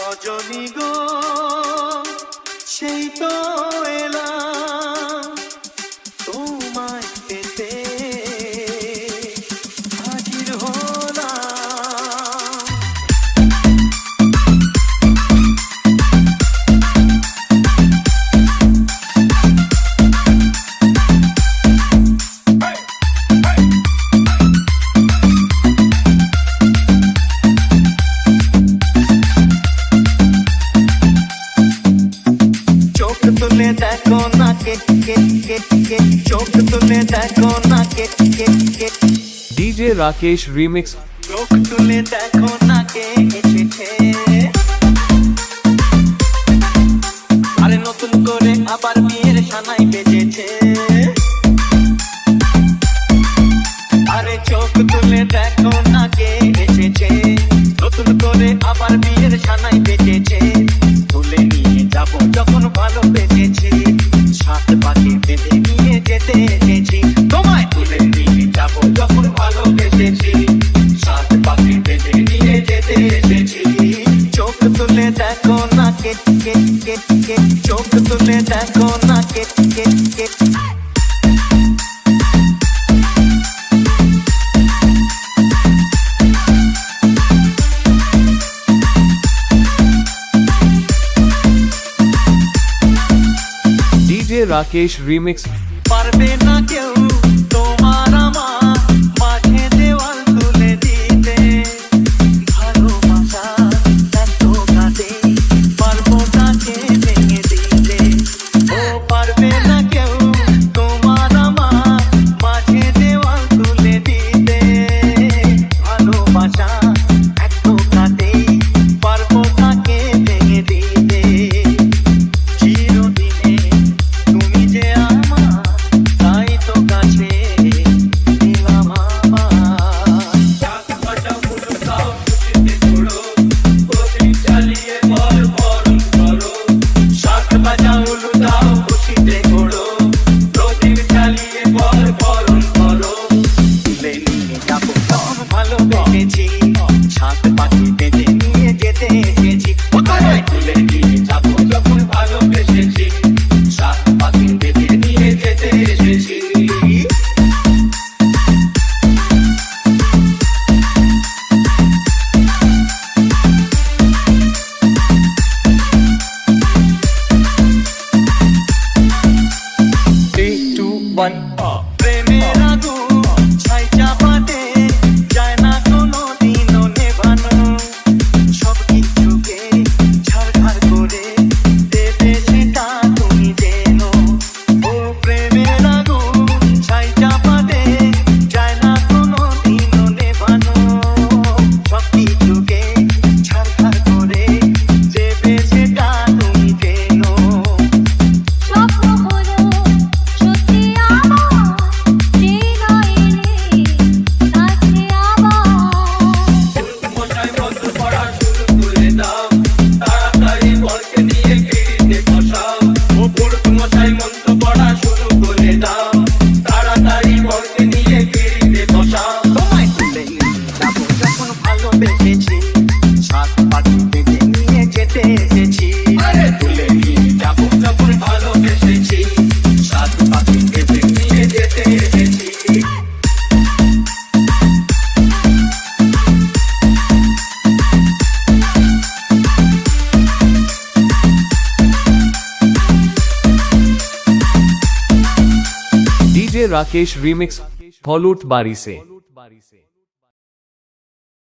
রজনী গো সেই তো এলাম তোমায় পেতে হাজির হলাম। দেখো না কে কে কে কে চোখ তুলে দেখো না কে কে কে DJ Rakesh Remix চোখ তুলে দেখো না কে এসেছে আরে নতুন করে আবার বিয়ের সানাই বেজেছে আরে চোখ তুলে দেখো না কে এসেছে নতুন করে আবার বিয়ের সানাই বেজেছে তুলে নিয়ে যাবো যখন ভালো বেজেছি সাত পাখি বেঁধে নিয়ে যেতে এসেছি তোমায় তুলে নিয়ে যাবো যখন ভালো বেজেছি সাত পাখি বেঁধে নিয়ে যেতে এসেছি চোখ তুলে দেখো না কে কে কে কে চোখ তুলে দেখো না কে কে কে DJ Rakesh Remix পারবে না কেউ তোমার আমার মাঝে দেওয়াল তুলে দিতে ভালোবাসা এত কাঁদে পারবো তাকে ভেঙে দিতে ও পারবে না কেউ তোমার আমার মাঝে দেওয়াল তুলে দিতে ভালোবাসা এত কাঁদে পারবো তাকে ভেঙে দিতে চিরদিনে তুমি যে আমার তাই তো কাছে দিলাম আমার শাক বাজাও উলু দাও খুশিতে ঘোড়ো প্রদীপ জ্বালিয়ে বল বরণ করো তুলে নিয়ে যাবো যখন ভালোবেসেছি সাত পাখি বেঁধে নিয়ে যেতে এসেছি তোমায় তুলে নিয়ে যাবো যখন ভালোবেসেছি সাত পাখি বেঁধে নিয়ে যেতে এসেছি প্রেমের আগুন ছাই চাপাতে যায় না কোনো দিনও নেভানো সব কিছুকে ঝাড়ঝাড় করে দেবে সেটা তুমি যেন ও প্রেমের আগুন ছাই চাপাতে যায় না কোনো দিনও নেভানো সব কিছুকে ঝাড়ঝাড় করে দেবে সেটা তুমি যেন স্বপ্ন হলো সত্যি আমার হৃদয়ে কাছে আবার মশাই বন্ধ পড়া শুরু করে দাও তাড়াতাড়ি বরকে নিয়ে গিরিতে বসাও ও পুরুষ মশাই মন্ত্র পড়া শুরু করে দাও তাড়াতাড়ি বরকে নিয়ে গিরিতে বসাও তোমায় তুলে যাবো যখন ভালোবেসেছি সাত পাখি বেঁধে নিয়ে যেতে এসেছি আরে তুলে নিয়ে যাবো যখন ভালোবেসেছি সাত পাখি বেঁধে নিয়ে যেতে এসেছি DJ Rakesh Remix Followed Bari se